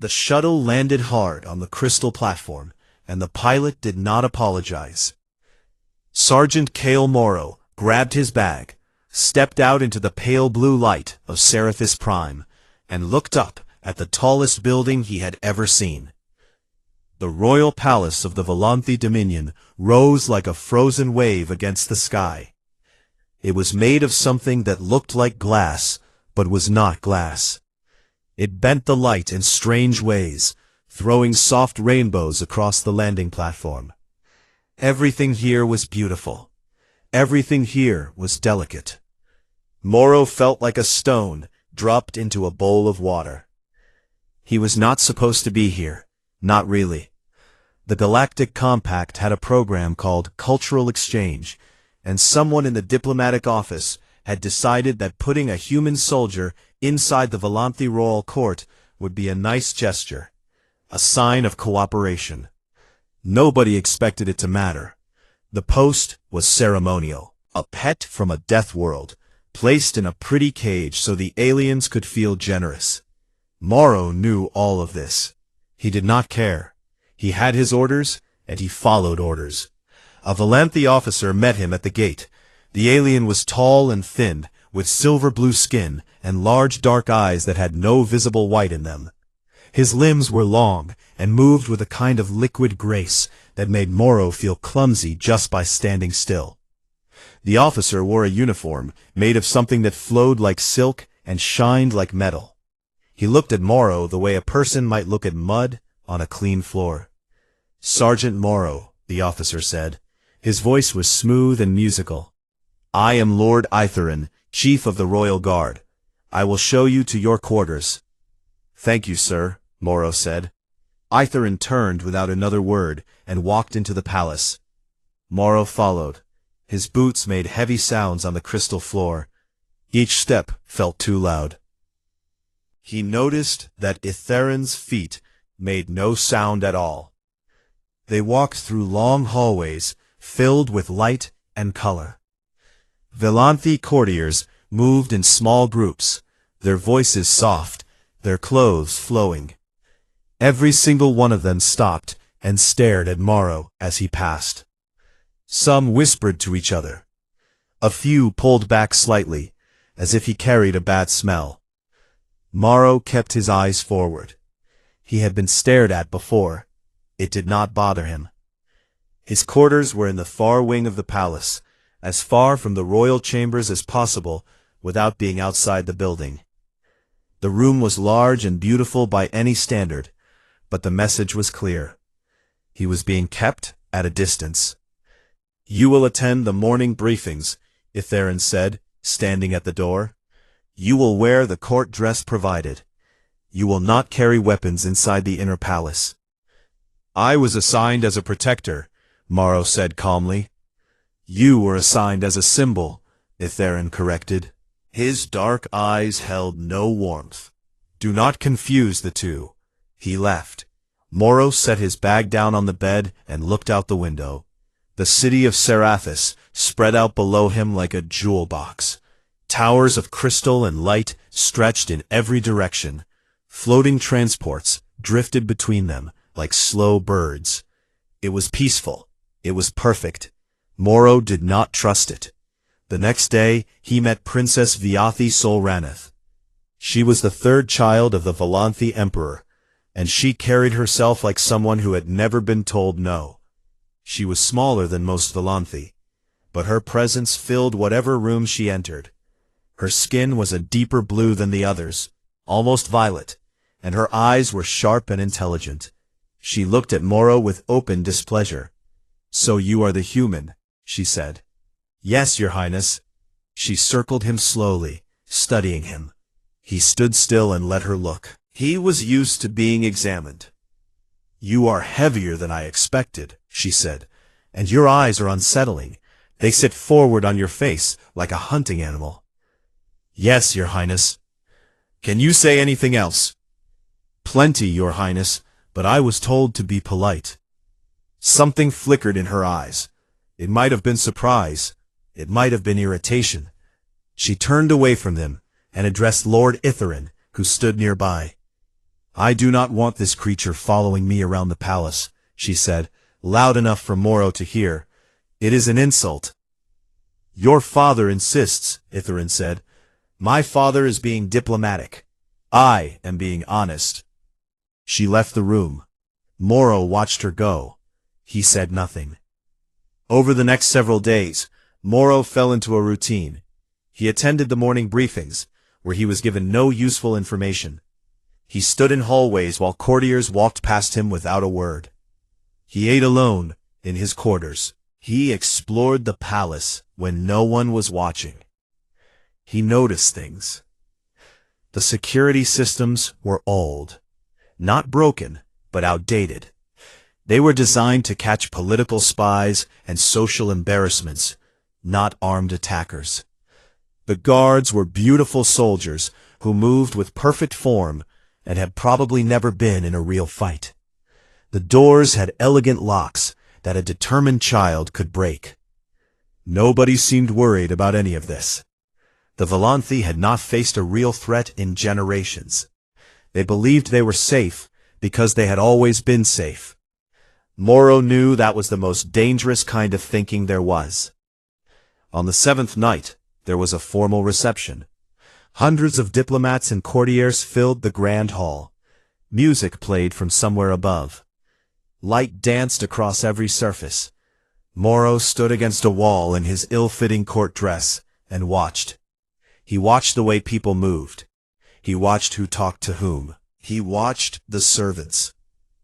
The shuttle landed hard on the crystal platform, and the pilot did not apologize. Sergeant Cale Morrow grabbed his bag, stepped out into the pale blue light of Seraphis Prime, and looked up at the tallest building he had ever seen. The royal palace of the Volanthi Dominion rose like a frozen wave against the sky. It was made of something that looked like glass, but was not glass. It bent the light in strange ways, throwing soft rainbows across the landing platform. Everything here was beautiful. Everything here was delicate. Morrow felt like a stone dropped into a bowl of water. He was not supposed to be here, not really. The Galactic Compact had a program called Cultural Exchange, and someone in the diplomatic office had decided that putting a human soldier inside the Volanthi Royal Court would be a nice gesture, a sign of cooperation. Nobody expected it to matter. The post was ceremonial, a pet from a death world, placed in a pretty cage so the aliens could feel generous. Morrow knew all of this. He did not care. He had his orders, and he followed orders. A Volanthi officer met him at the gate. The alien was tall and thin, with silver-blue skin and large dark eyes that had no visible white in them. His limbs were long and moved with a kind of liquid grace that made Morrow feel clumsy just by standing still. The officer wore a uniform made of something that flowed like silk and shined like metal. He looked at Morrow the way a person might look at mud on a clean floor. "Sergeant Morrow," the officer said. His voice was smooth and musical. "I am Lord Itherin, Chief of the Royal Guard. I will show you to your quarters." "Thank you, sir," Morrow said. Itherin turned without another word and walked into the palace. Morrow followed. His boots made heavy sounds on the crystal floor. Each step felt too loud. He noticed that Itherin's feet made no sound at all. They walked through long hallways filled with light and color. Volanthi courtiers moved in small groups, their voices soft, their clothes flowing. Every single one of them stopped and stared at Morrow as he passed. Some whispered to each other. A few pulled back slightly, as if he carried a bad smell. Morrow kept his eyes forward. He had been stared at before. It did not bother him. His quarters were in the far wing of the palace, as far from the royal chambers as possible without being outside the building. The room was large and beautiful by any standard, but the message was clear. He was being kept at a distance. "You will attend the morning briefings," Itherin said, standing at the door. "You will wear the court dress provided. You will not carry weapons inside the inner palace." "I was assigned as a protector," Morrow said calmly. "You were assigned as a symbol," Itherin corrected. His dark eyes held no warmth. "Do not confuse the two." He left. Morrow set his bag down on the bed and looked out the window. The city of Seraphis spread out below him like a jewel box. Towers of crystal and light stretched in every direction. Floating transports drifted between them like slow birds. It was peaceful. It was perfect. Morrow did not trust it. The next day, he met Princess Viathi Solraneth. She was the third child of the Volanthi Emperor, and she carried herself like someone who had never been told no. She was smaller than most Volanthi, but her presence filled whatever room she entered. Her skin was a deeper blue than the others, almost violet, and her eyes were sharp and intelligent. She looked at Morrow with open displeasure. "So you are the human," she said. "Yes, Your Highness." She circled him slowly, studying him. He stood still and let her look. He was used to being examined. "You are heavier than I expected," she said, "and your eyes are unsettling. They sit forward on your face like a hunting animal." "Yes, Your Highness." "Can you say anything else?" "Plenty, Your Highness, but I was told to be polite." Something flickered in her eyes. It might have been surprise. It might have been irritation. She turned away from them and addressed Lord Itherin, who stood nearby. "I do not want this creature following me around the palace," she said, loud enough for Moro to hear. "It is an insult." "Your father insists," Itherin said. "My father is being diplomatic. I am being honest." She left the room. Moro watched her go. He said nothing. Over the next several days, Moro fell into a routine. He attended the morning briefings, where he was given no useful information. He stood in hallways while courtiers walked past him without a word. He ate alone in his quarters. He explored the palace when no one was watching. He noticed things. The security systems were old. Not broken, but outdated. They were designed to catch political spies and social embarrassments, not armed attackers. The guards were beautiful soldiers who moved with perfect form and had probably never been in a real fight. The doors had elegant locks that a determined child could break. Nobody seemed worried about any of this. The Volanthi had not faced a real threat in generations. They believed they were safe because they had always been safe. Moro knew that was the most dangerous kind of thinking there was. On the 7th night, there was a formal reception. Hundreds of diplomats and courtiers filled the grand hall. Music played from somewhere above. Light danced across every surface. Moro stood against a wall in his ill-fitting court dress and watched. He watched the way people moved. He watched who talked to whom. He watched the servants.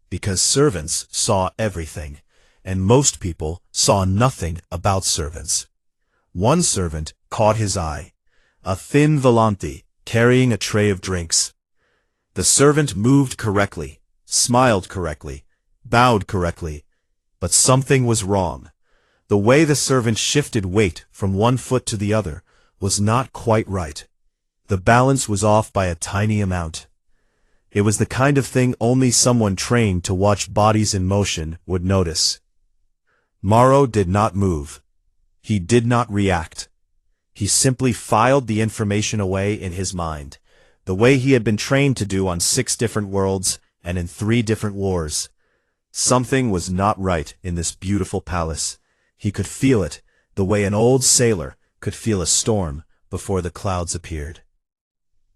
Because servants saw everything, and most people saw nothing about servants. One servant caught his eye. A thin Volanthi carrying a tray of drinks. The servant moved correctly, smiled correctly, bowed correctly, but something was wrong. The way the servant shifted weight from one foot to the other was not quite right. The balance was off by a tiny amount. It was the kind of thing only someone trained to watch bodies in motion would notice. Moro did not move. He did not react. He simply filed the information away in his mind, the way he had been trained to do on 6 different worlds and in 3 different wars. Something was not right in this beautiful palace. He could feel it, the way an old sailor could feel a storm before the clouds appeared.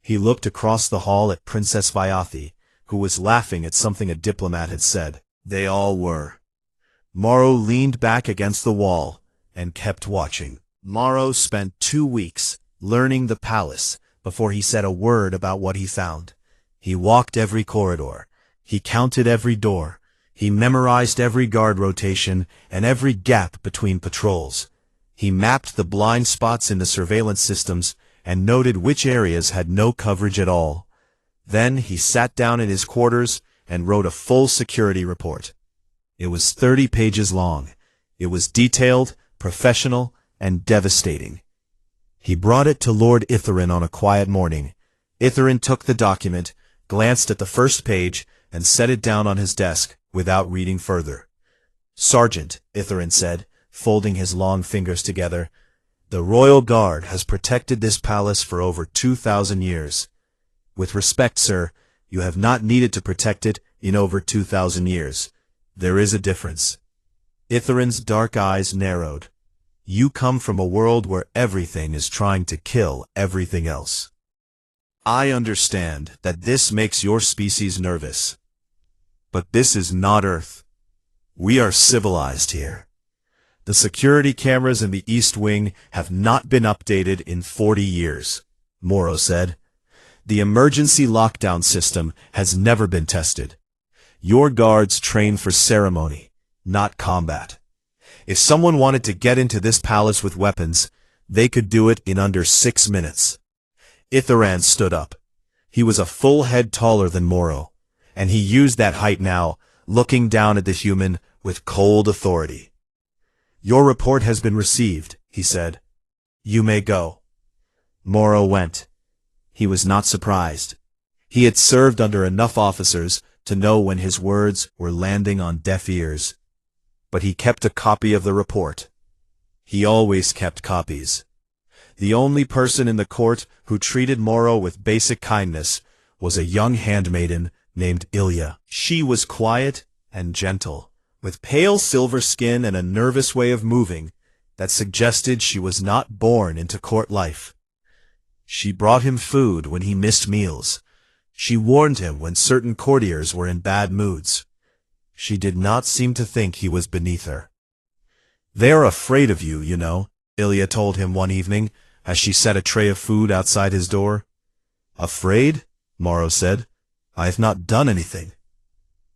He looked across the hall at Princess Vayathi, who was laughing at something a diplomat had said. They all were. Moro leaned back against the wall and kept watching. Moro spent 2 weeks learning the palace before he said a word about what he found. He walked every corridor. He counted every door. He memorized every guard rotation and every gap between patrols. He mapped the blind spots in the surveillance systems and noted which areas had no coverage at all. Then he sat down in his quarters and wrote a full security report. It was 30 pages long. It was detailed, professional, and devastating. He brought it to Lord Itherin on a quiet morning. Itherin took the document, glanced at the first page, and set it down on his desk without reading further. "Sergeant," Itherin said, folding his long fingers together, "the Royal Guard has protected this palace for over 2,000 years. With respect, sir, you have not needed to protect it in over 2,000 years. There is a difference." Itherin's dark eyes narrowed. "You come from a world where everything is trying to kill everything else. I understand that this makes your species nervous. But this is not Earth. We are civilized here. The security cameras in the East Wing have not been updated in 40 years, Moro said. The emergency lockdown system has never been tested. Your guards train for ceremony, not combat. If someone wanted to get into this palace with weapons, they could do it in under 6 minutes. Itheran stood up. He was a full head taller than Moro, and he used that height now, looking down at the human with cold authority. "Your report has been received," he said. "You may go." Moro went. He was not surprised. He had served under enough officers to know when his words were landing on deaf ears. But he kept a copy of the report. He always kept copies. The only person in the court who treated Moro with basic kindness was a young handmaiden named Ilya. She was quiet and gentle, with pale silver skin and a nervous way of moving that suggested she was not born into court life. She brought him food when he missed meals. She warned him when certain courtiers were in bad moods. She did not seem to think he was beneath her. "They are afraid of you, you know," Ilya told him one evening as she set a tray of food outside his door. "Afraid?" Morrow said. "I have not done anything."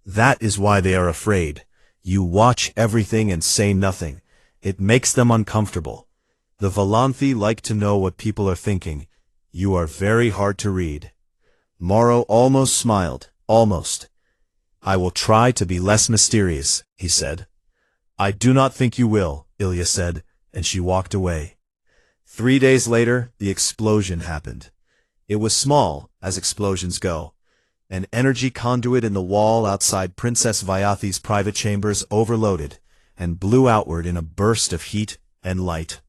"That is why they are afraid. You watch everything and say nothing. It makes them uncomfortable. The Volanthi like to know what people are thinking. You are very hard to read." Morrow almost smiled. Almost. "I will try to be less mysterious," he said. "I do not think you will," Ilya said, and she walked away. 3 days later, the explosion happened. It was small, as explosions go. An energy conduit in the wall outside Princess Vyathi's private chambers overloaded and blew outward in a burst of heat and light.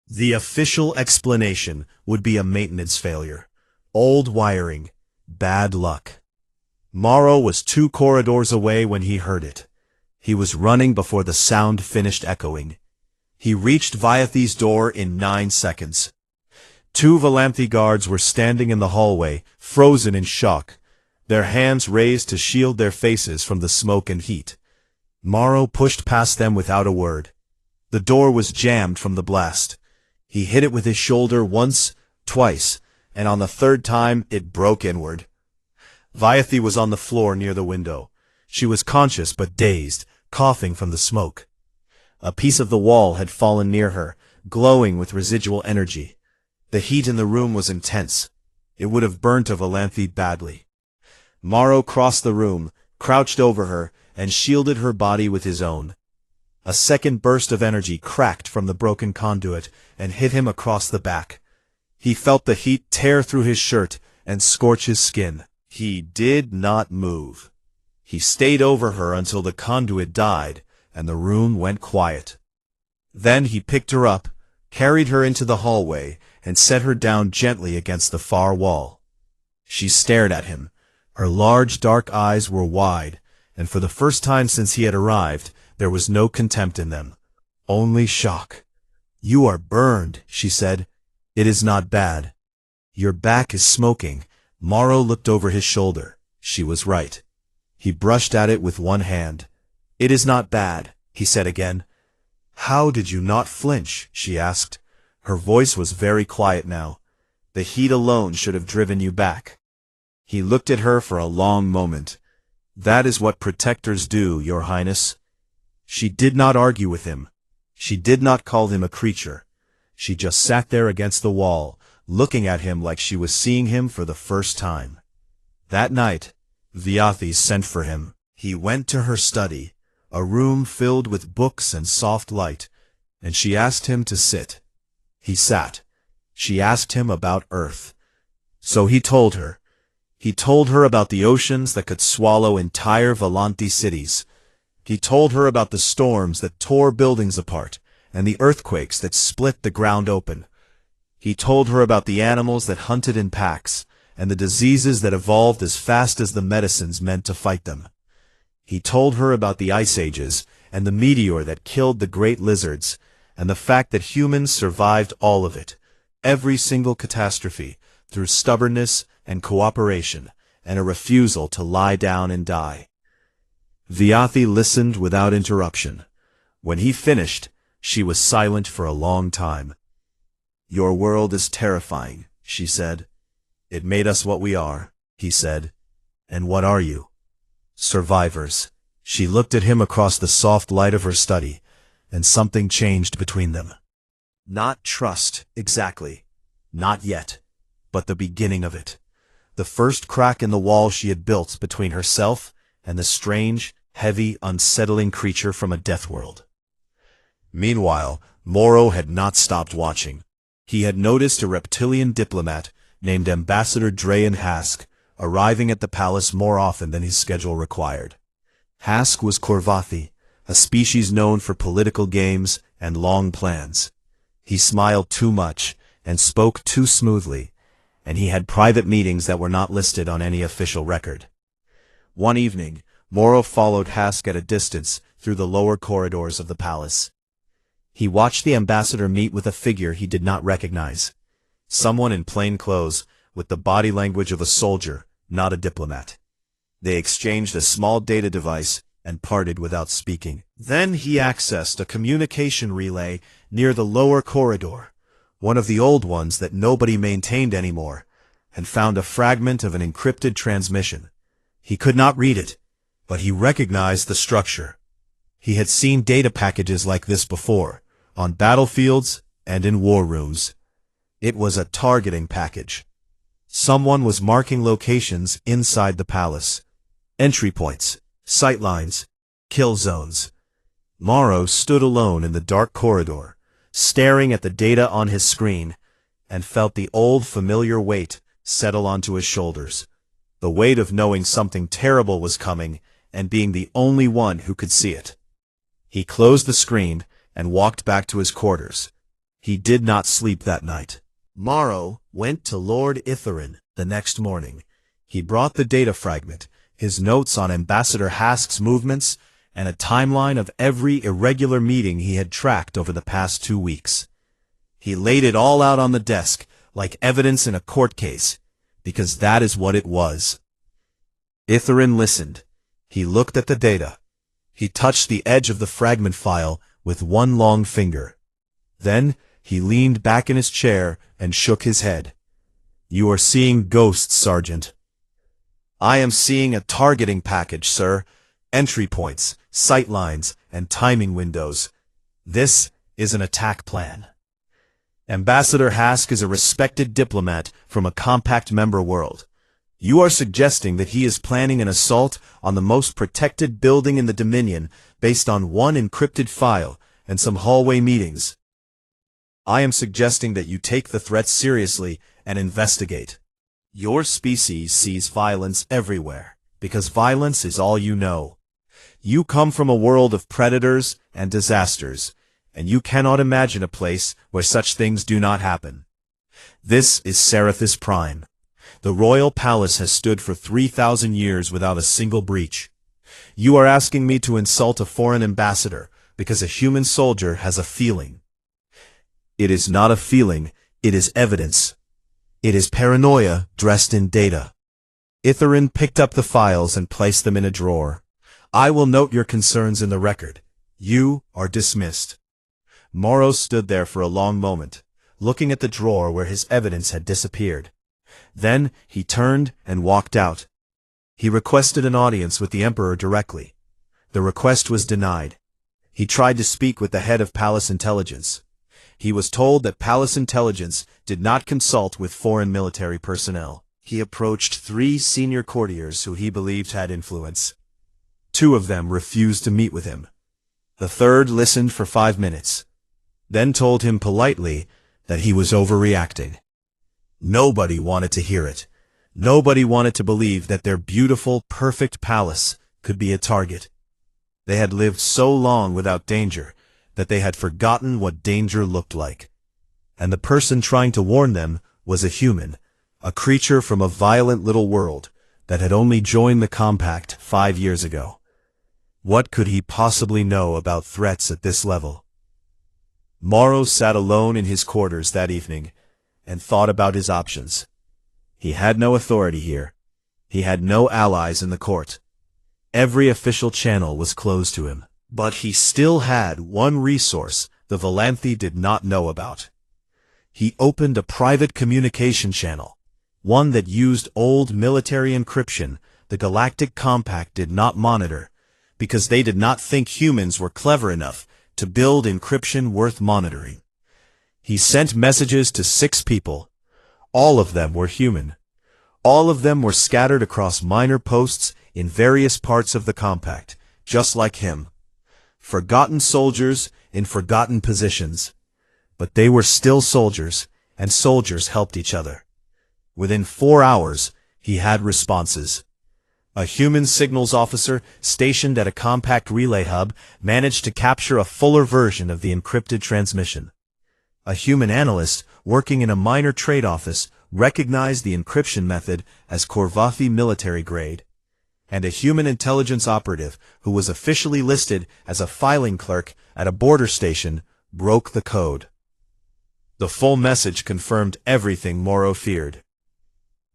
The official explanation would be a maintenance failure. Old wiring. Bad luck. Morrow was 2 corridors away when he heard it. He was running before the sound finished echoing. He reached Vyathi's door in 9 seconds. 2 Volanthi guards were standing in the hallway, frozen in shock, their hands raised to shield their faces from the smoke and heat. Morrow pushed past them without a word. The door was jammed from the blast. He hit it with his shoulder once, twice, and on the 3rd time it broke inward. Vyathi was on the floor near the window. She was conscious but dazed, coughing from the smoke. A piece of the wall had fallen near her, glowing with residual energy. The heat in the room was intense. It would have burnt a Volanthi badly. Morrow crossed the room, crouched over her, and shielded her body with his own. A second burst of energy cracked from the broken conduit and hit him across the back. He felt the heat tear through his shirt and scorch his skin. He did not move. He stayed over her until the conduit died and the room went quiet. Then he picked her up, carried her into the hallway, and set her down gently against the far wall. She stared at him. Her large dark eyes were wide, and for the first time since he had arrived, there was no contempt in them, only shock. "You are burned," she said. "It is not bad." "Your back is smoking." Morrow looked over his shoulder. She was right. He brushed at it with one hand. "It is not bad," he said again. "How did you not flinch?" she asked. Her voice was very quiet now. "The heat alone should have driven you back." He looked at her for a long moment. "That is what protectors do, Your Highness." She did not argue with him. She did not call him a creature. She just sat there against the wall, looking at him like she was seeing him for the first time. That night, Vyathi sent for him. He went to her study, a room filled with books and soft light, and she asked him to sit. He sat. She asked him about Earth. So he told her. He told her about the oceans that could swallow entire Volanthi cities. He told her about the storms that tore buildings apart and the earthquakes that split the ground open. He told her about the animals that hunted in packs and the diseases that evolved as fast as the medicines meant to fight them. He told her about the ice ages and the meteor that killed the great lizards and the fact that humans survived all of it, every single catastrophe, through stubbornness and cooperation and a refusal to lie down and die. Vyathi listened without interruption. When he finished, she was silent for a long time. "Your world is terrifying," she said. "It made us what we are," he said. "And what are you?" "Survivors." She looked at him across the soft light of her study, and something changed between them. Not trust, exactly. Not yet. But the beginning of it. The first crack in the wall she had built between herself and the strange, heavy, unsettling creature from a death world. Meanwhile, Morrow had not stopped watching. He had noticed a reptilian diplomat named Ambassador Drayan Hask arriving at the palace more often than his schedule required. Hask was Korvathi, a species known for political games and long plans. He smiled too much and spoke too smoothly, and he had private meetings that were not listed on any official record. One evening, Morrow followed Hask at a distance through the lower corridors of the palace. He watched the ambassador meet with a figure he did not recognize. Someone in plain clothes, with the body language of a soldier, not a diplomat. They exchanged a small data device and parted without speaking. Then he accessed a communication relay near the lower corridor, one of the old ones that nobody maintained anymore, and found a fragment of an encrypted transmission. He could not read it, but he recognized the structure. He had seen data packages like this before, on battlefields and in war rooms. It was a targeting package. Someone was marking locations inside the palace. Entry points, sightlines, kill zones. Morrow stood alone in the dark corridor, staring at the data on his screen, and felt the old familiar weight settle onto his shoulders. The weight of knowing something terrible was coming and being the only one who could see it. He closed the screen and walked back to his quarters. He did not sleep that night. Morrow went to Lord Itherin the next morning. He brought the data fragment, his notes on Ambassador Hask's movements, and a timeline of every irregular meeting he had tracked over the past 2 weeks. He laid it all out on the desk, like evidence in a court case, because that is what it was. Itherin listened. He looked at the data. He touched the edge of the fragment file with one long finger. Then he leaned back in his chair and shook his head. "You are seeing ghosts, Sergeant." "I am seeing a targeting package, sir. Entry points, sightlines, and timing windows. This is an attack plan. Ambassador Hask is a respected diplomat from a compact member world. You are suggesting that he is planning an assault on the most protected building in the Dominion based on one encrypted file and some hallway meetings. I am suggesting that you take the threat seriously and investigate. Your species sees violence everywhere, because violence is all you know. You come from a world of predators and disasters, and you cannot imagine a place where such things do not happen. This is Seraphis Prime. The royal palace has stood for 3,000 years without a single breach. You are asking me to insult a foreign ambassador because a human soldier has a feeling. It is not a feeling, it is evidence. It is paranoia dressed in data." Itherin picked up the files and placed them in a drawer. "I will note your concerns in the record. You are dismissed." Morrow stood there for a long moment, looking at the drawer where his evidence had disappeared. Then he turned and walked out. He requested an audience with the Emperor directly. The request was denied. He tried to speak with the head of Palace Intelligence. He was told that Palace Intelligence did not consult with foreign military personnel. He approached 3 senior courtiers who he believed had influence. 2 of them refused to meet with him. The third listened for 5 minutes, then told him politely that he was overreacting. Nobody wanted to hear it. Nobody wanted to believe that their beautiful, perfect palace could be a target. They had lived so long without danger that they had forgotten what danger looked like. And the person trying to warn them was a human, a creature from a violent little world that had only joined the compact 5 years ago. What could he possibly know about threats at this level? Morrow sat alone in his quarters that evening and thought about his options. He had no authority here. He had no allies in the court. Every official channel was closed to him. But he still had one resource the Valanthi did not know about. He opened a private communication channel, one that used old military encryption the Galactic Compact did not monitor, because they did not think humans were clever enough to build encryption worth monitoring. He sent messages to 6 people. All of them were human. All of them were scattered across minor posts in various parts of the compact, just like him. Forgotten soldiers in forgotten positions. But they were still soldiers, and soldiers helped each other. Within 4 hours, he had responses. A human signals officer stationed at a compact relay hub managed to capture a fuller version of the encrypted transmission. A human analyst working in a minor trade office recognized the encryption method as Korvathi military grade. and a human intelligence operative who was officially listed as a filing clerk at a border station broke the code. The full message confirmed everything Morrow feared.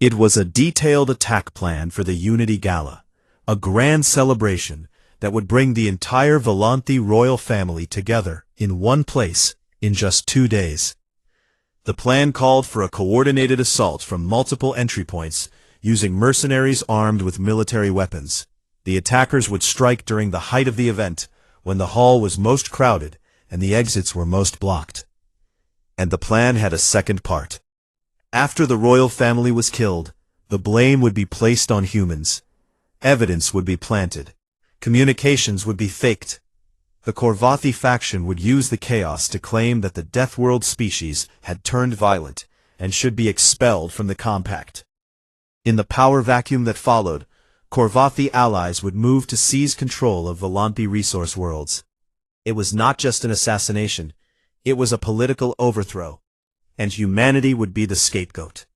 It was a detailed attack plan for the Unity Gala, a grand celebration that would bring the entire Volanthi royal family together in one place in just 2 days. The plan called for a coordinated assault from multiple entry points, using mercenaries armed with military weapons. The attackers would strike during the height of the event, when the hall was most crowded and the exits were most blocked. And the plan had a second part. After the royal family was killed, the blame would be placed on humans. Evidence would be planted. Communications would be faked. The Korvathi faction would use the chaos to claim that the Death World species had turned violent and should be expelled from the compact. In the power vacuum that followed, Korvathi allies would move to seize control of Volanthi resource worlds. It was not just an assassination, it was a political overthrow, and humanity would be the scapegoat.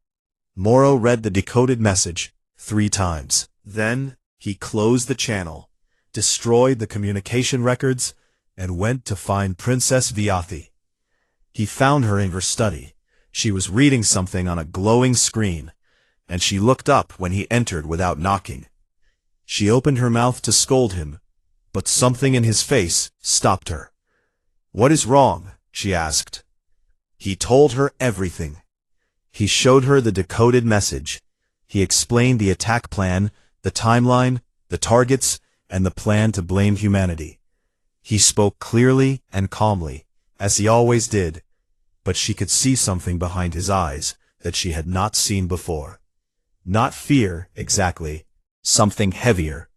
Morrow read the decoded message 3 times. Then, he closed the channel, destroyed the communication records, and went to find Princess Viathi. He found her in her study. She was reading something on a glowing screen, and she looked up when he entered without knocking. She opened her mouth to scold him, but something in his face stopped her. "What is wrong?" she asked. He told her everything. He showed her the decoded message. He explained the attack plan, the timeline, the targets, and the plan to blame humanity. He spoke clearly and calmly, as he always did, but she could see something behind his eyes that she had not seen before. Not fear, exactly. Something heavier.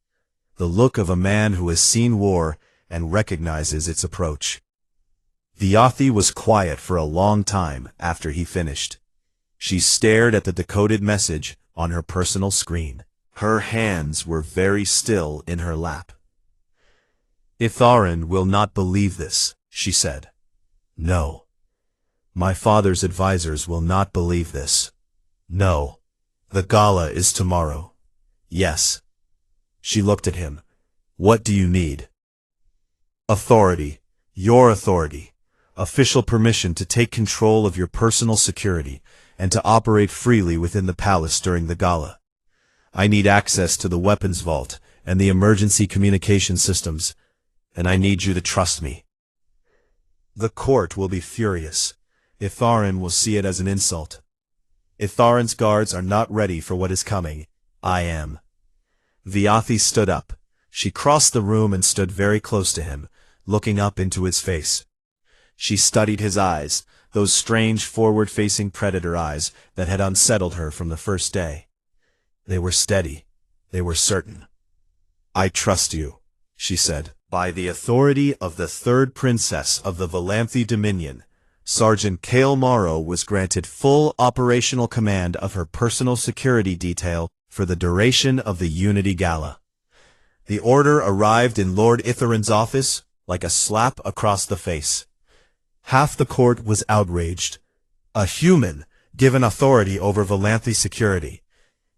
The look of a man who has seen war and recognizes its approach. Viathi was quiet for a long time after he finished. She stared at the decoded message on her personal screen. Her hands were very still in her lap. "Itharin will not believe this," she said. "No. My father's advisors will not believe this. No. The gala is tomorrow." "Yes." She looked at him. "What do you need?" "Authority. Your authority. Official permission to take control of your personal security and to operate freely within the palace during the gala. I need access to the weapons vault and the emergency communication systems, and I need you to trust me." The court will be furious. Itharin will see it as an insult. Itharin's guards are not ready for what is coming. I am. Viathi stood up. She crossed the room and stood very close to him, looking up into his face. She studied his eyes, those strange forward-facing predator eyes that had unsettled her from the first day. They were steady. They were certain. "I trust you," she said. "By the authority of the third princess of the Volanthi Dominion, Sergeant Cale Morrow was granted full operational command of her personal security detail for the duration of the Unity Gala." The order arrived in Lord Itharin's office like a slap across the face. Half the court was outraged. A human given authority over Volanthi security.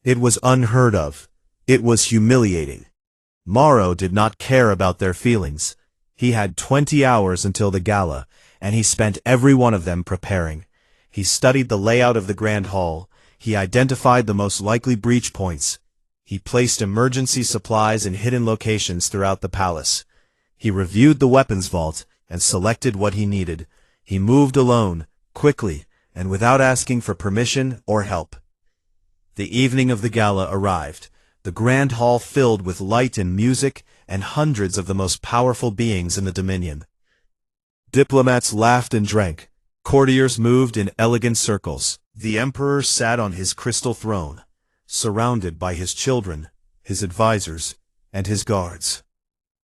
It was unheard of. It was humiliating. Morrow did not care about their feelings. He had 20 hours until the gala, and he spent every one of them preparing. He studied the layout of the grand hall. He identified the most likely breach points. He placed emergency supplies in hidden locations throughout the palace. He reviewed the weapons vault and selected what he needed. He moved alone, quickly, and without asking for permission or help. The evening of the gala arrived, the grand hall filled with light and music and hundreds of the most powerful beings in the Dominion. Diplomats laughed and drank. Courtiers moved in elegant circles. The emperor sat on his crystal throne, surrounded by his children, his advisors, and his guards.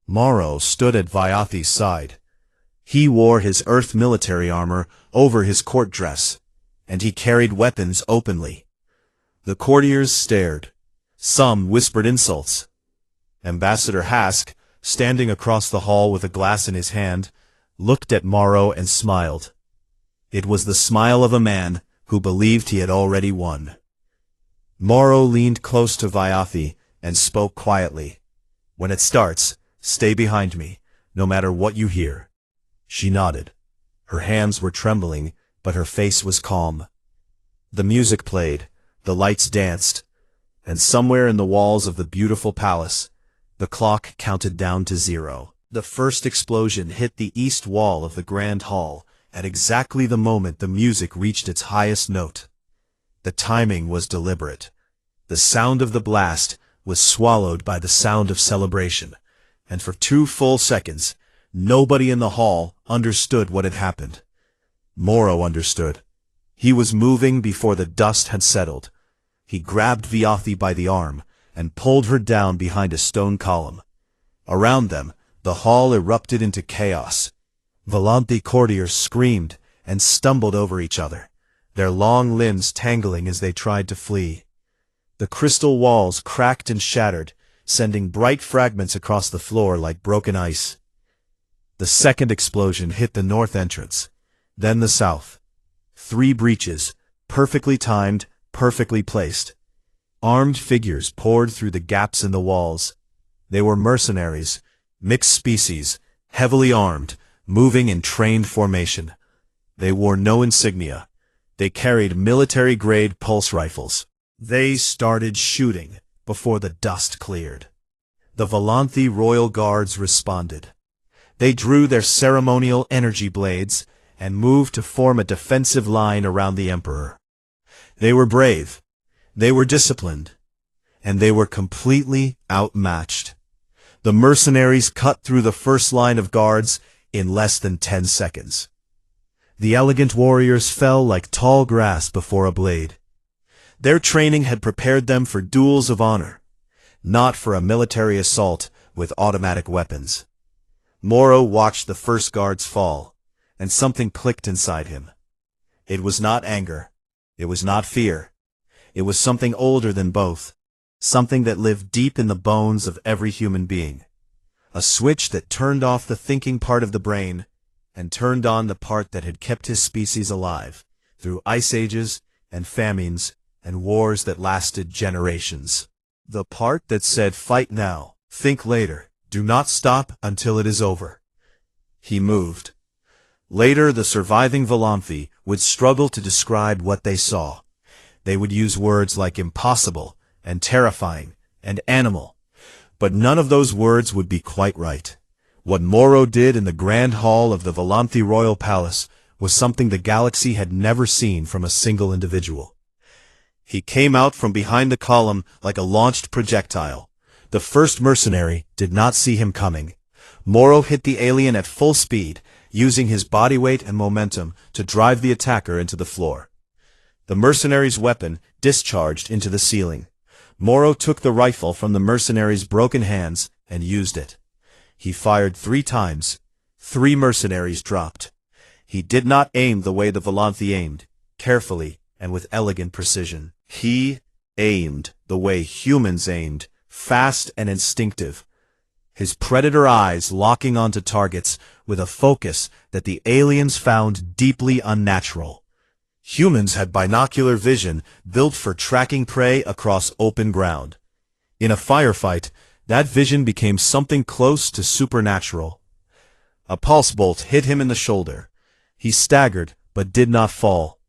Morrow stood at Viathi's side. He wore his Earth military armor over his court dress, and he carried weapons openly. The courtiers stared. Some whispered insults. Ambassador Hask, standing across the hall with a glass in his hand, looked at Morrow and smiled. It was the smile of a man who believed he had already won. Morrow leaned close to Viathi and spoke quietly. "When it starts, stay behind me, no matter what you hear." She nodded. Her hands were trembling, but her face was calm. The music played, the lights danced, and somewhere in the walls of the beautiful palace, the clock counted down to 0. The first explosion hit the east wall of the grand hall at exactly the moment the music reached its highest note. The timing was deliberate. The sound of the blast was swallowed by the sound of celebration, and for 2 full seconds, nobody in the hall understood what had happened. Morrow understood. He was moving before the dust had settled. He grabbed Viathi by the arm and pulled her down behind a stone column. Around them, the hall erupted into chaos. Volanthi courtiers screamed and stumbled over each other, their long limbs tangling as they tried to flee. The crystal walls cracked and shattered, sending bright fragments across the floor like broken ice. The second explosion hit the north entrance, then the south. 3 breaches, perfectly timed, perfectly placed. Armed figures poured through the gaps in the walls. They were mercenaries, mixed species, heavily armed, moving in trained formation. They wore no insignia. They carried military-grade pulse rifles. They started shooting before the dust cleared. The Volanthi royal guards responded. They drew their ceremonial energy blades and moved to form a defensive line around the emperor. They were brave, they were disciplined, and they were completely outmatched. The mercenaries cut through the first line of guards in less than 10 seconds. The elegant warriors fell like tall grass before a blade. Their training had prepared them for duels of honor, not for a military assault with automatic weapons. Morrow watched the first guards fall, and something clicked inside him. It was not anger. It was not fear. It was something older than both, something that lived deep in the bones of every human being. A switch that turned off the thinking part of the brain and turned on the part that had kept his species alive through ice ages and famines and wars that lasted generations. The part that said, "Fight now, think later, do not stop until it is over." He moved. Later, the surviving Volanthi would struggle to describe what they saw. They would use words like impossible and terrifying and animal, but none of those words would be quite right. What Morrow did in the grand hall of the Volanthi royal palace was something the galaxy had never seen from a single individual. He came out from behind the column like a launched projectile. The first mercenary did not see him coming. Morrow hit the alien at full speed, using his body weight and momentum to drive the attacker into the floor. The mercenary's weapon discharged into the ceiling. Morrow took the rifle from the mercenary's broken hands and used it. He fired 3 times. 3 mercenaries dropped. He did not aim the way the Volanthi aimed, carefully and with elegant precision. He aimed the way humans aimed, fast and instinctive. His predator eyes locking onto targets with a focus that the aliens found deeply unnatural. Humans had binocular vision built for tracking prey across open ground. In a firefight, that vision became something close to supernatural. A pulse bolt hit him in the shoulder. He staggered, but did not fall.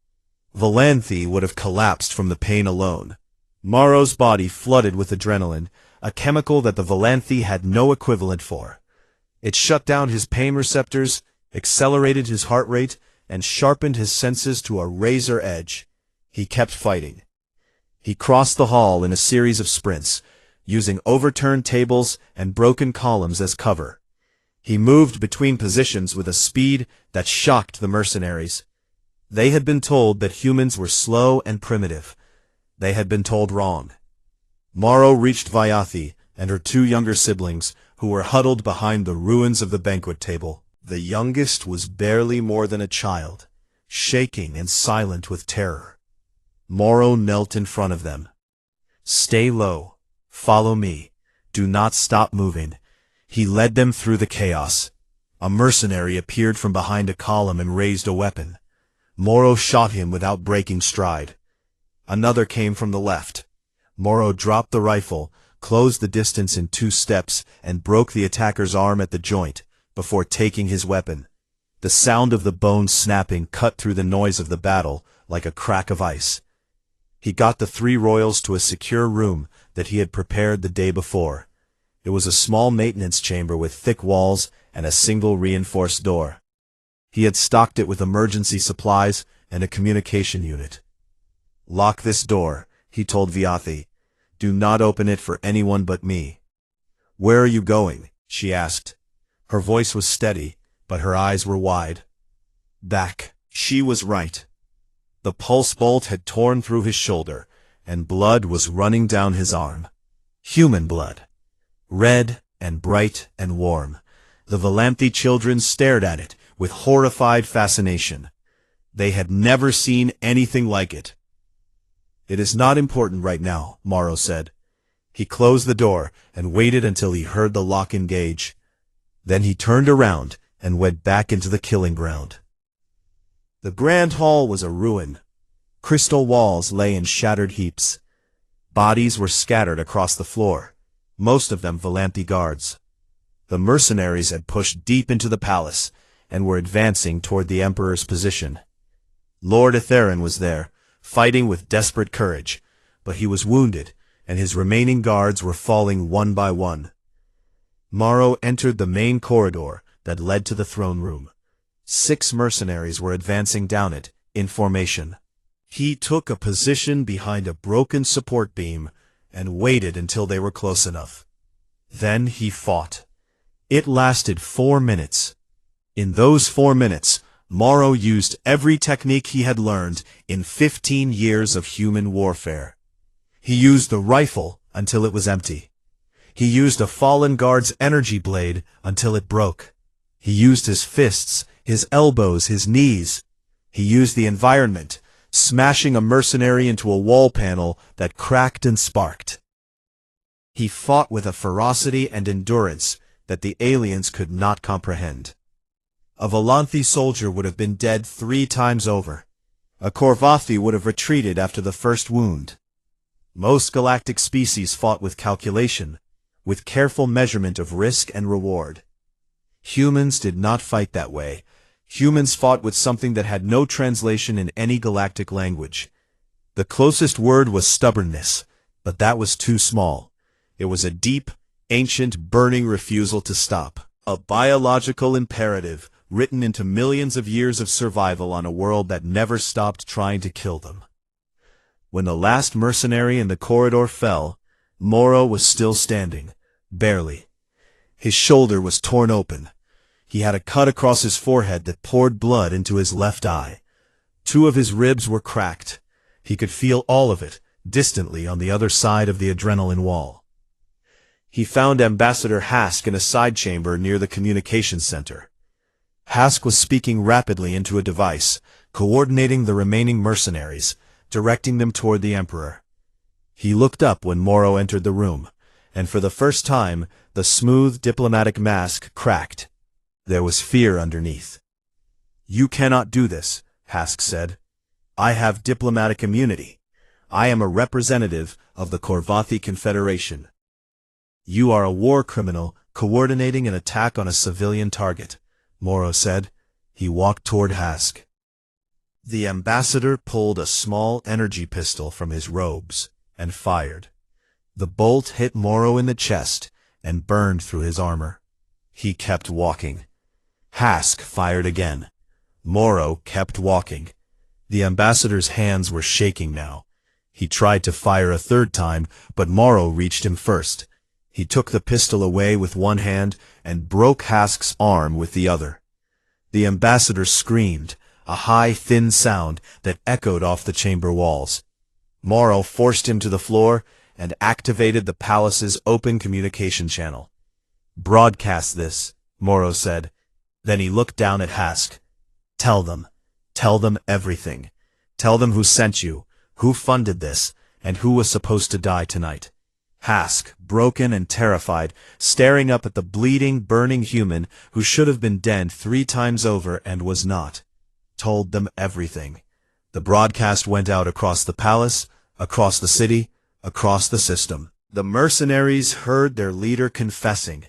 Volanthi would have collapsed from the pain alone. Morrow's body flooded with adrenaline, a chemical that the Volanthi had no equivalent for. It shut down his pain receptors, accelerated his heart rate, and sharpened his senses to a razor edge. He kept fighting. He crossed the hall in a series of sprints, using overturned tables and broken columns as cover. He moved between positions with a speed that shocked the mercenaries. They had been told that humans were slow and primitive. They had been told wrong. Morrow reached Viathi and her 2 younger siblings, who were huddled behind the ruins of the banquet table. The youngest was barely more than a child, shaking and silent with terror. Morrow knelt in front of them. "Stay low. Follow me. Do not stop moving." He led them through the chaos. A mercenary appeared from behind a column and raised a weapon. Morrow shot him without breaking stride. Another came from the left. Morrow dropped the rifle, closed the distance in 2 steps, and broke the attacker's arm at the joint, before taking his weapon. The sound of the bone snapping cut through the noise of the battle like a crack of ice. He got the 3 royals to a secure room that he had prepared the day before. It was a small maintenance chamber with thick walls and a single reinforced door. He had stocked it with emergency supplies and a communication unit. "Lock this door," he told Viathi. "Do not open it for anyone but me." "Where are you going?" she asked. Her voice was steady, but her eyes were wide. Back. She was right. The pulse bolt had torn through his shoulder, and blood was running down his arm. Human blood. Red and bright and warm. The Valanthi children stared at it with horrified fascination. They had never seen anything like it. "It is not important right now," Morrow said. He closed the door and waited until he heard the lock engage. Then he turned around and went back into the killing ground. The grand hall was a ruin. Crystal walls lay in shattered heaps. Bodies were scattered across the floor, most of them Valanthi guards. The mercenaries had pushed deep into the palace and were advancing toward the Emperor's position. Lord Etherin was there, fighting with desperate courage, but he was wounded, and his remaining guards were falling one by one. Morrow entered the main corridor that led to the throne room. 6 mercenaries were advancing down it, in formation. He took a position behind a broken support beam and waited until they were close enough. Then he fought. It lasted 4 minutes. In those 4 minutes, Morrow used every technique he had learned in 15 years of human warfare. He used the rifle until it was empty. He used a fallen guard's energy blade until it broke. He used his fists, his elbows, his knees. He used the environment, smashing a mercenary into a wall panel that cracked and sparked. He fought with a ferocity and endurance that the aliens could not comprehend. A Valanthi soldier would have been dead 3 times over. A Korvathi would have retreated after the first wound. Most galactic species fought with calculation, with careful measurement of risk and reward. Humans did not fight that way. Humans fought with something that had no translation in any galactic language. The closest word was stubbornness, but that was too small. It was a deep, ancient, burning refusal to stop. A biological imperative written into millions of years of survival on a world that never stopped trying to kill them. When the last mercenary in the corridor fell, Morrow was still standing, barely. His shoulder was torn open. He had a cut across his forehead that poured blood into his left eye. 2 of his ribs were cracked. He could feel all of it, distantly on the other side of the adrenaline wall. He found Ambassador Hask in a side chamber near the communications center. Hask was speaking rapidly into a device, coordinating the remaining mercenaries, directing them toward the Emperor. He looked up when Morrow entered the room, and for the first time, the smooth diplomatic mask cracked. There was fear underneath. "You cannot do this," Hask said. "I have diplomatic immunity. I am a representative of the Korvathi Confederation." "You are a war criminal coordinating an attack on a civilian target," Morrow said. He walked toward Hask. The ambassador pulled a small energy pistol from his robes and fired. The bolt hit Morrow in the chest and burned through his armor. He kept walking. Hask fired again. Morrow kept walking. The ambassador's hands were shaking now. He tried to fire a 3rd time, but Morrow reached him first. He took the pistol away with one hand and broke Hask's arm with the other. The ambassador screamed, a high, thin sound that echoed off the chamber walls. Morrow forced him to the floor and activated the palace's open communication channel. "Broadcast this," Morrow said. Then he looked down at Hask. Tell them everything. Tell them who sent you, who funded this, and who was supposed to die tonight." Hask, broken and terrified, staring up at the bleeding, burning human who should have been dead 3 times over and was not, told them everything. The broadcast went out across the palace, across the city, across the system. The mercenaries heard their leader confessing.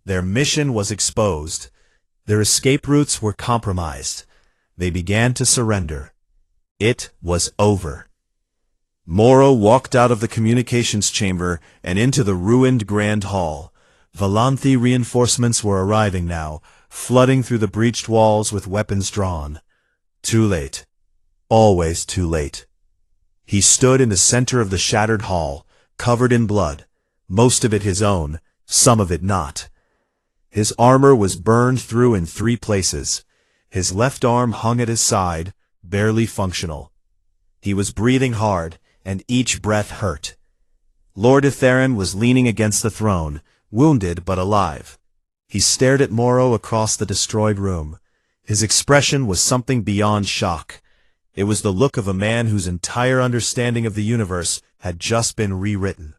Their mission was exposed. Their escape routes were compromised. They began to surrender. It was over. Morrow walked out of the communications chamber and into the ruined Grand Hall. Volanthi reinforcements were arriving now, flooding through the breached walls with weapons drawn. Too late. Always too late. He stood in the center of the shattered hall, covered in blood, most of it his own, some of it not. His armor was burned through in 3 places. His left arm hung at his side, barely functional. He was breathing hard, and each breath hurt. Lord Itheron was leaning against the throne, wounded but alive. He stared at Morrow across the destroyed room. His expression was something beyond shock. It was the look of a man whose entire understanding of the universe had just been rewritten.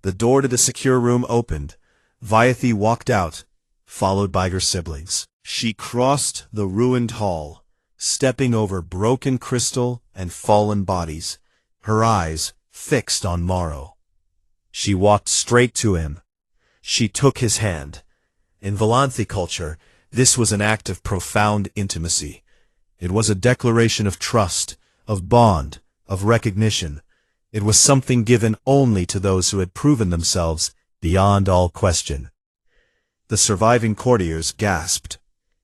The door to the secure room opened. Viathy walked out, followed by her siblings. She crossed the ruined hall, stepping over broken crystal and fallen bodies, her eyes fixed on Morrow. She walked straight to him. She took his hand. In Volanthi culture, this was an act of profound intimacy. It was a declaration of trust, of bond, of recognition. It was something given only to those who had proven themselves beyond all question. The surviving courtiers gasped.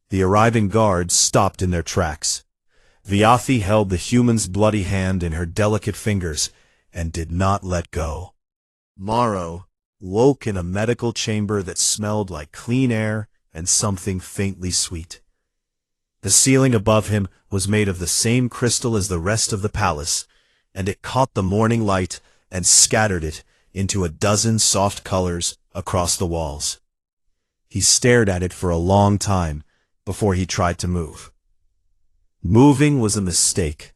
The arriving guards stopped in their tracks. Viathy held the human's bloody hand in her delicate fingers and did not let go. Morrow woke in a medical chamber that smelled like clean air and something faintly sweet. The ceiling above him was made of the same crystal as the rest of the palace, and it caught the morning light and scattered it into a dozen soft colors across the walls. He stared at it for a long time before he tried to move. Moving was a mistake.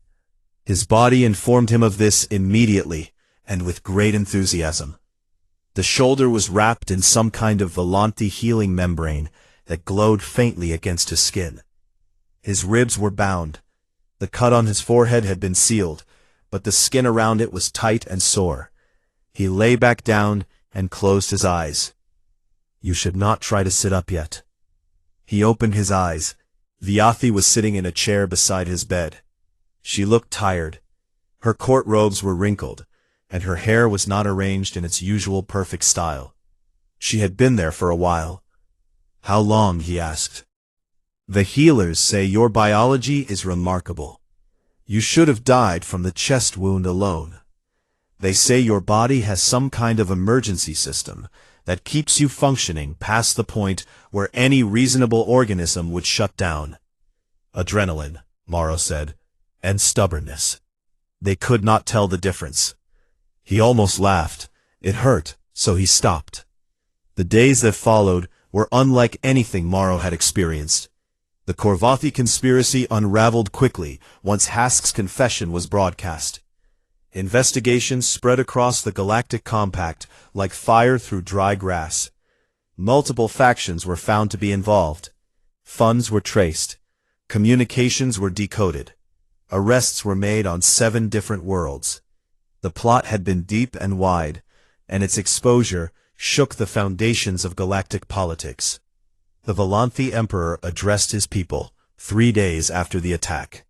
His body informed him of this immediately and with great enthusiasm. The shoulder was wrapped in some kind of Volanthi healing membrane that glowed faintly against his skin. His ribs were bound. The cut on his forehead had been sealed, but the skin around it was tight and sore. He lay back down and closed his eyes. You should not try to sit up yet. He opened his eyes. Viathy was sitting in a chair beside his bed. She looked tired. Her court robes were wrinkled, and her hair was not arranged in its usual perfect style. She had been there for a while. How long? He asked. The healers say your biology is remarkable. You should have died from the chest wound alone. They say your body has some kind of emergency system that keeps you functioning past the point where any reasonable organism would shut down. Adrenaline, Morrow said, and stubbornness. They could not tell the difference. He almost laughed. It hurt, so he stopped. The days that followed were unlike anything Morrow had experienced. The Korvathi conspiracy unraveled quickly once Hask's confession was broadcast. Investigations spread across the Galactic Compact like fire through dry grass. Multiple factions were found to be involved. Funds were traced. Communications were decoded. Arrests were made on 7 different worlds. The plot had been deep and wide, and its exposure shook the foundations of galactic politics. The Volanthi Emperor addressed his people 3 days after the attack.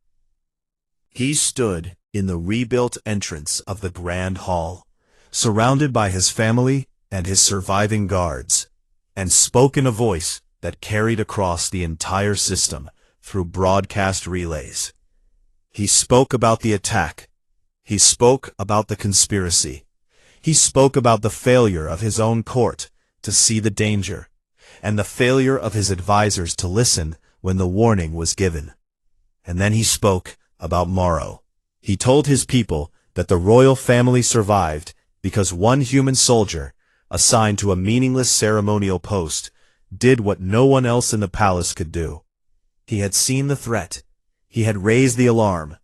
He stood in the rebuilt entrance of the Grand Hall, surrounded by his family and his surviving guards, and spoke in a voice that carried across the entire system through broadcast relays. He spoke about the attack. He spoke about the conspiracy. He spoke about the failure of his own court to see the danger, and the failure of his advisors to listen when the warning was given. And then he spoke about Morrow. He told his people that the royal family survived because one human soldier, assigned to a meaningless ceremonial post, did what no one else in the palace could do. He had seen the threat. He had raised the alarm.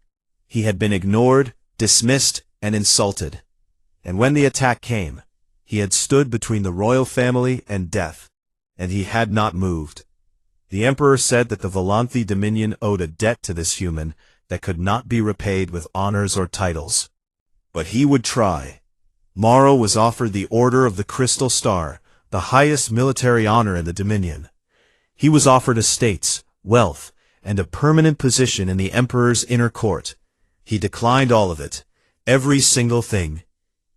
He had been ignored, dismissed, and insulted. And when the attack came, he had stood between the royal family and death, and he had not moved. The Emperor said that the Volanthi Dominion owed a debt to this human that could not be repaid with honors or titles. But he would try. Morrow was offered the Order of the Crystal Star, the highest military honor in the Dominion. He was offered estates, wealth, and a permanent position in the Emperor's inner court. He declined all of it, every single thing.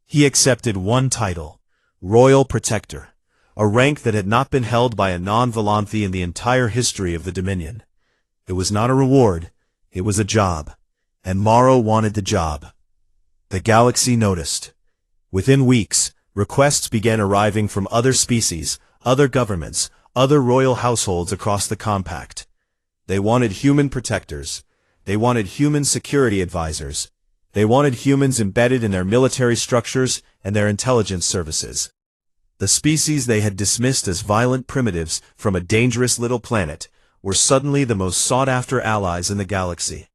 He accepted one title, Royal Protector, a rank that had not been held by a non-Volanthe in the entire history of the Dominion. It was not a reward, it was a job, and Morrow wanted the job. The galaxy noticed. Within weeks, requests began arriving from other species, other governments, other royal households across the compact. They wanted human protectors. They wanted human security advisors. They wanted humans embedded in their military structures and their intelligence services. The species they had dismissed as violent primitives from a dangerous little planet were suddenly the most sought-after allies in the galaxy.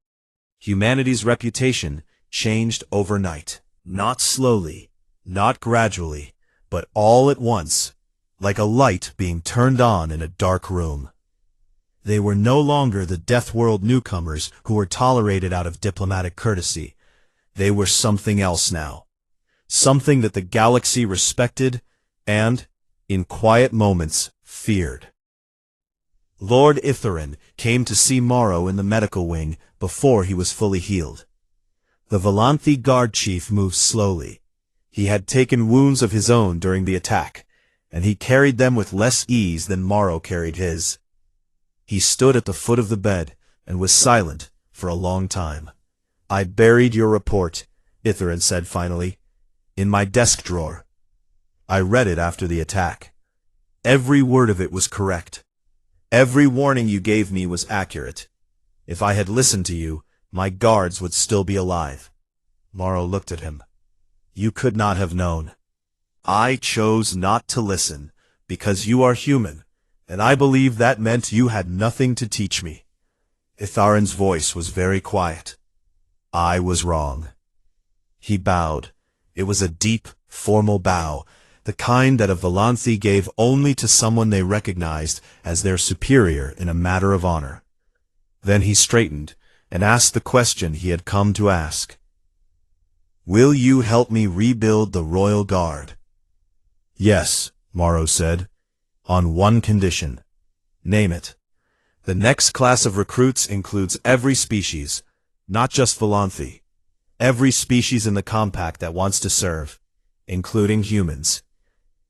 Humanity's reputation changed overnight. Not slowly, not gradually, but all at once, like a light being turned on in a dark room. They were no longer the Death World newcomers who were tolerated out of diplomatic courtesy. They were something else now. Something that the galaxy respected and, in quiet moments, feared. Lord Itherin came to see Morrow in the medical wing before he was fully healed. The Volanthe guard chief moved slowly. He had taken wounds of his own during the attack, and he carried them with less ease than Morrow carried his. He stood at the foot of the bed and was silent for a long time. "I buried your report," Itherin said finally, "in my desk drawer. I read it after the attack. Every word of it was correct. Every warning you gave me was accurate. If I had listened to you, my guards would still be alive." Morrow looked at him. "You could not have known. I chose not to listen, because you are human, and I believe that meant you had nothing to teach me." Itharin's voice was very quiet. "I was wrong." He bowed. It was a deep, formal bow, the kind that a Volanthe gave only to someone they recognized as their superior in a matter of honor. Then he straightened and asked the question he had come to ask. "Will you help me rebuild the Royal Guard?" "Yes," Morrow said, "on one condition." "Name it." "The next class of recruits includes every species, not just Volanthe. Every species in the compact that wants to serve, including humans."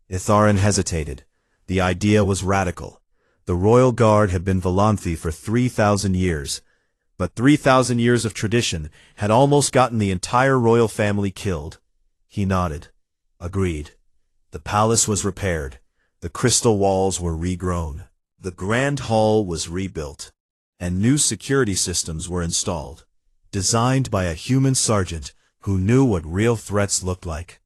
Itharin hesitated. The idea was radical. The Royal Guard had been Volanthe for 3,000 years, but 3,000 years of tradition had almost gotten the entire royal family killed. He nodded. Agreed. The palace was repaired. The crystal walls were regrown. The grand hall was rebuilt, and new security systems were installed, designed by a human sergeant who knew what real threats looked like.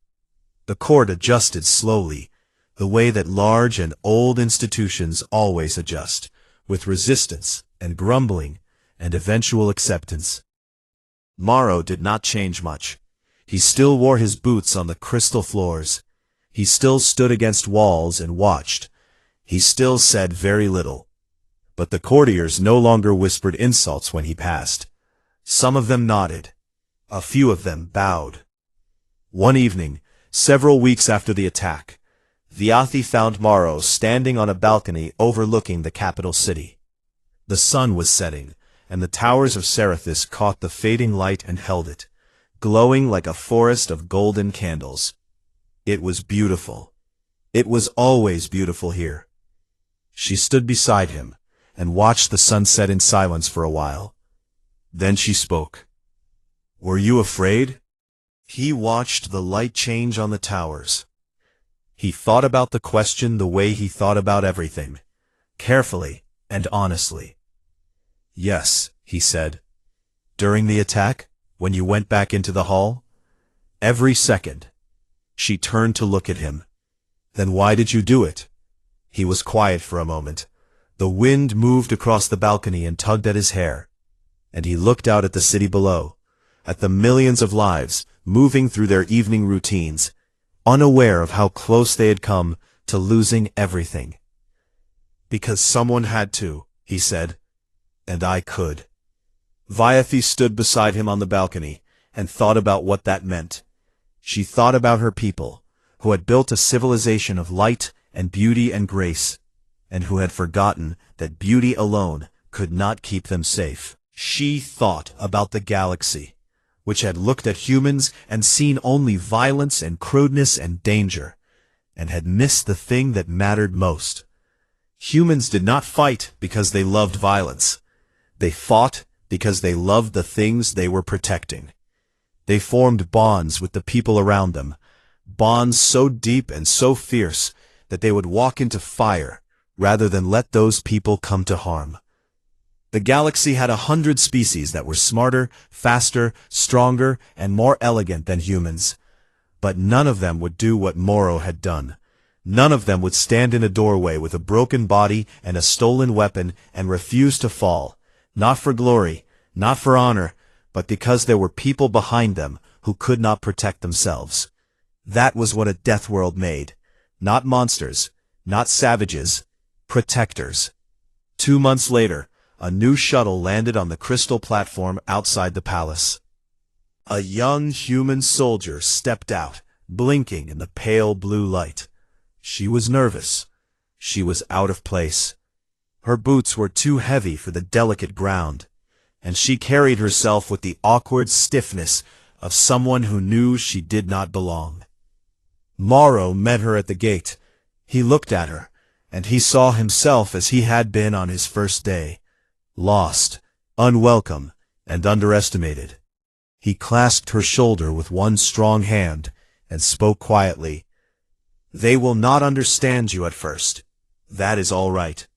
The court adjusted slowly, the way that large and old institutions always adjust, with resistance and grumbling and eventual acceptance. Morrow did not change much. He still wore his boots on the crystal floors. He still stood against walls and watched. He still said very little. But the courtiers no longer whispered insults when he passed. Some of them nodded. A few of them bowed. One evening, several weeks after the attack, Viathi found Morrow standing on a balcony overlooking the capital city. The sun was setting, and the towers of Serethis caught the fading light and held it, glowing like a forest of golden candles. It was beautiful. It was always beautiful here. She stood beside him and watched the sunset in silence for a while. Then she spoke. "Were you afraid?" He watched the light change on the towers. He thought about the question the way he thought about everything, carefully and honestly. "Yes," he said. "During the attack, when you went back into the hall?" "Every second." She turned to look at him. "Then why did you do it?" He was quiet for a moment. The wind moved across the balcony and tugged at his hair, and he looked out at the city below, at the millions of lives moving through their evening routines, unaware of how close they had come to losing everything. "Because someone had to," he said, "and I could." Viathi stood beside him on the balcony and thought about what that meant. She thought about her people, who had built a civilization of light and beauty and grace, and who had forgotten that beauty alone could not keep them safe. She thought about the galaxy, which had looked at humans and seen only violence and crudeness and danger, and had missed the thing that mattered most. Humans did not fight because they loved violence. They fought because they loved the things they were protecting. They formed bonds with the people around them, bonds so deep and so fierce that they would walk into fire rather than let those people come to harm. The galaxy had 100 species that were smarter, faster, stronger, and more elegant than humans. But none of them would do what Morrow had done. None of them would stand in a doorway with a broken body and a stolen weapon and refuse to fall, not for glory, not for honor, but because there were people behind them who could not protect themselves. That was what a death world made. Not monsters, not savages, protectors. 2 months later, a new shuttle landed on the crystal platform outside the palace. A young human soldier stepped out, blinking in the pale blue light. She was nervous. She was out of place. Her boots were too heavy for the delicate ground, and she carried herself with the awkward stiffness of someone who knew she did not belong. Morrow met her at the gate. He looked at her, and he saw himself as he had been on his first day. Lost, unwelcome, and underestimated. He clasped her shoulder with one strong hand and spoke quietly. "They will not understand you at first. That is all right.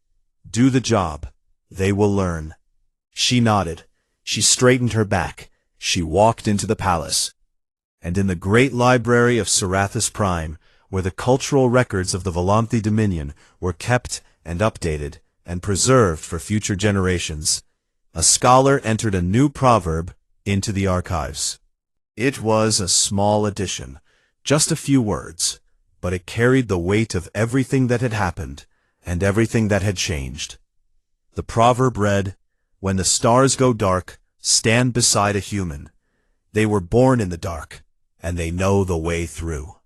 Do the job. They will learn." She nodded. She straightened her back. She walked into the palace. And in the great library of Serathis Prime, where the cultural records of the Volanthi Dominion were kept and updated and preserved for future generations, a scholar entered a new proverb into the archives. It was a small addition, just a few words, but it carried the weight of everything that had happened and everything that had changed. The proverb read, "When the stars go dark, stand beside a human. They were born in the dark, and they know the way through."